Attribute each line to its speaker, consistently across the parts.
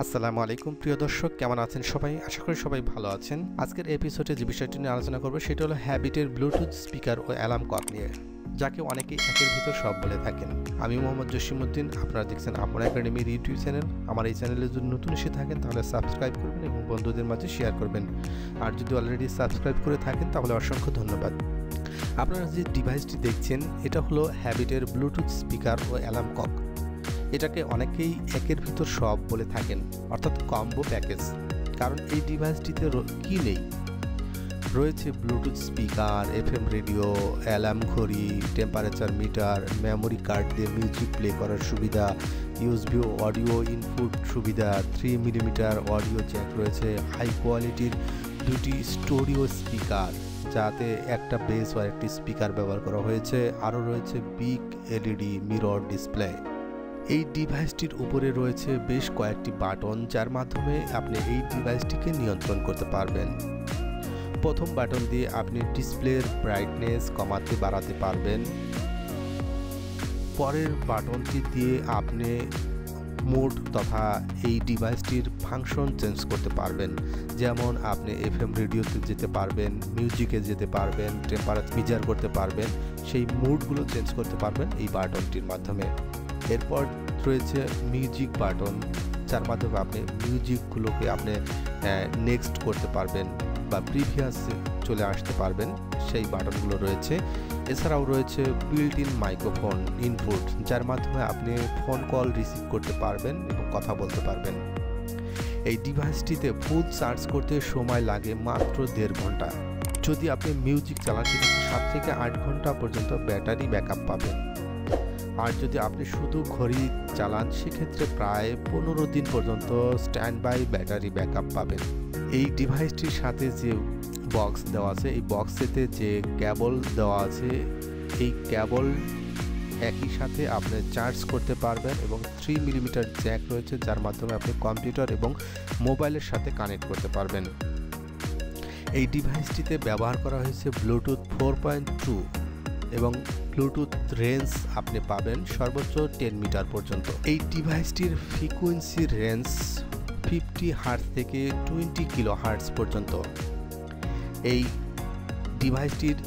Speaker 1: আসসালামু আলাইকুম প্রিয় দর্শক, কেমন আছেন সবাই? আশা করি সবাই ভালো আছেন। আজকের এপিসোডে যে বিষয়টি নিয়ে আলোচনা করব সেটা হলো হ্যাবিটের ব্লুটুথ স্পিকার ও অ্যালার্ম ক্লক নিয়ে, যাকে অনেকেই একের ভিতর সব বলে থাকেন। আমি মোহাম্মদ জসিমউদ্দিন, আপনারা দেখছেন আপন একাডেমির ইউটিউব চ্যানেল। আমার এই চ্যানেলে যদি নতুন এসে থাকেন তাহলে সাবস্ক্রাইব করবেন এবং বন্ধুদের মাঝে শেয়ার করবেন। আর যদি অলরেডি সাবস্ক্রাইব করে থাকেন তাহলে অসংখ্য ধন্যবাদ। আপনারা যে ডিভাইসটি দেখছেন এটা হলো হ্যাবিটের ব্লুটুথ স্পিকার ও অ্যালার্ম ক্লক। এটাকে অনেকেই একের ভিতর সব বলে থাকেন, অর্থাৎ কম্বো প্যাকেজ। কারণ এই ডিভাইসটিতে কি নেই? রয়েছে Bluetooth speaker, FM radio, alarm ঘড়ি, টেম্পারেচার মিটার, মেমোরি কার্ড দিয়ে মিউজিক প্লে করার সুবিধা, ইউএসবি অডিও ইনপুট সুবিধা, 3 মিলিমিটার অডিও জ্যাক রয়েছে, হাই কোয়ালিটির দুটি স্টোরিও স্পিকার যাতে একটা বেস ও একটি স্পিকার ব্যবহার করা হয়েছে। আরও রয়েছে বিগ এলইডি মিরর ডিসপ্লে। এই ডিভাইসটির উপরে রয়েছে বেশ কয়েকটি বাটন, যার মাধ্যমে আপনি এই ডিভাইসটিকে নিয়ন্ত্রণ করতে পারবেন। প্রথম বাটন দিয়ে আপনি ডিসপ্লের ব্রাইটনেস কমাতে বাড়াতে পারবেন। পরের বাটনটি দিয়ে আপনি মোড তথা এই ডিভাইসটির ফাংশন চেঞ্জ করতে পারবেন। যেমন আপনি এফএম রেডিওতে যেতে পারবেন, মিউজিকে যেতে পারবেন, টেম্পারেচার মেজার করতে পারবেন, সেই মোডগুলো চেঞ্জ করতে পারবেন এই বাটনটির মাধ্যমে। এরপর রয়েছে মিউজিক বাটন, যার মাধ্যমে আপনি মিউজিকগুলোকে আপনি নেক্সট করতে পারবেন বা প্রিভিয়াস চলে আসতে পারবেন, সেই বাটনগুলো রয়েছে। এছাড়াও রয়েছে বিল্ট ইন মাইক্রোফোন ইনপুট, যার মাধ্যমে আপনি ফোন কল রিসিভ করতে পারবেন এবং কথা বলতে পারবেন। এই ডিভাইসটিতে ফুল চার্জ করতে সময় লাগে মাত্র 1.5 ঘন্টা। যদি আপনি মিউজিক চালান সেক্ষেত্রে 7 থেকে 8 ঘন্টা পর্যন্ত ব্যাটারি ব্যাকআপ পাবেন। আর যদি আপনি শুধু ঘড়ি চালান সেক্ষেত্রে প্রায় 15 দিন পর্যন্ত স্ট্যান্ড বাই ব্যাটারি ব্যাকআপ পাবেন। এই ডিভাইসটির সাথে যে বক্স দেওয়া আছে, এই বক্সেতে যে কেবল দেওয়া আছে, এই কেবল একই সাথে আপনি চার্জ করতে পারবেন এবং 3 মিলিমিটার জ্যাক রয়েছে, যার মাধ্যমে আপনি কম্পিউটার এবং মোবাইলের সাথে কানেক্ট করতে পারবেন। এই ডিভাইসটিতে ব্যবহার করা হয়েছে ব্লুটুথ 4.2 এবং ব্লুটুথ রেঞ্জ আপনি পাবেন সর্বোচ্চ 10 মিটার পর্যন্ত। এই ডিভাইসটির ফ্রিকোয়েন্সি রেঞ্জ 50 হার্টজ থেকে 20 কিলো হার্টজ পর্যন্ত। এই ডিভাইসটির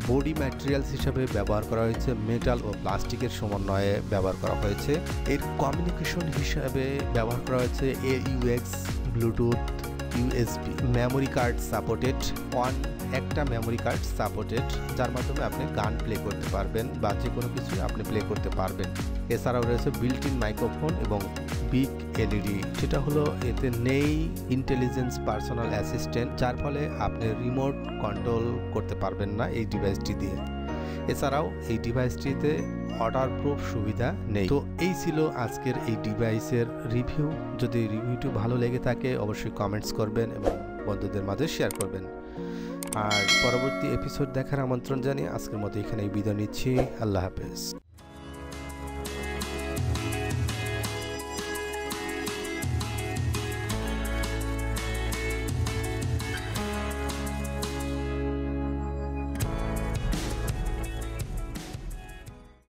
Speaker 1: বডি ম্যাটেরিয়ালস হিসাবে ব্যবহার করা হয়েছে মেটাল ও প্লাস্টিকের সমন্বয়ে ব্যবহার করা হয়েছে। এর কমিউনিকেশন হিসাবে ব্যবহার করা হয়েছে AUX, Bluetooth, USB, memory card supported, একটা মেমোরি কার্ড সাপোর্টেড, যার মাধ্যমে আপনি গান প্লে করতে পারবেন বা যে কোনো কিছু আপনি প্লে করতে পারবেন। এছাড়াও রয়েছে বিল্ট ইন মাইক্রোফোন এবং বিগ এলইডি, যেটা হলো এতে নেই ইন্টেলিজেন্স পার্সোনাল অ্যাসিস্ট্যান্ট, যার ফলে আপনি রিমোট কন্ট্রোল করতে পারবেন না এই ডিভাইসটি দিয়ে। এছাড়াও এই ডিভাইসটিতে ওয়াটার প্রুফ সুবিধা নেই। তো এই ছিল আজকের এই ডিভাইসের রিভিউ। যদি রিভিউটি ভালো লেগে থাকে অবশ্যই কমেন্টস করবেন এবং বন্ধুদের মাঝে শেয়ার করবেন। আর পরবর্তী এপিসোড দেখার আমন্ত্রণ জানিয়ে আজকের মতো এখানেই বিদায় নিচ্ছি। আল্লাহ হাফেজ।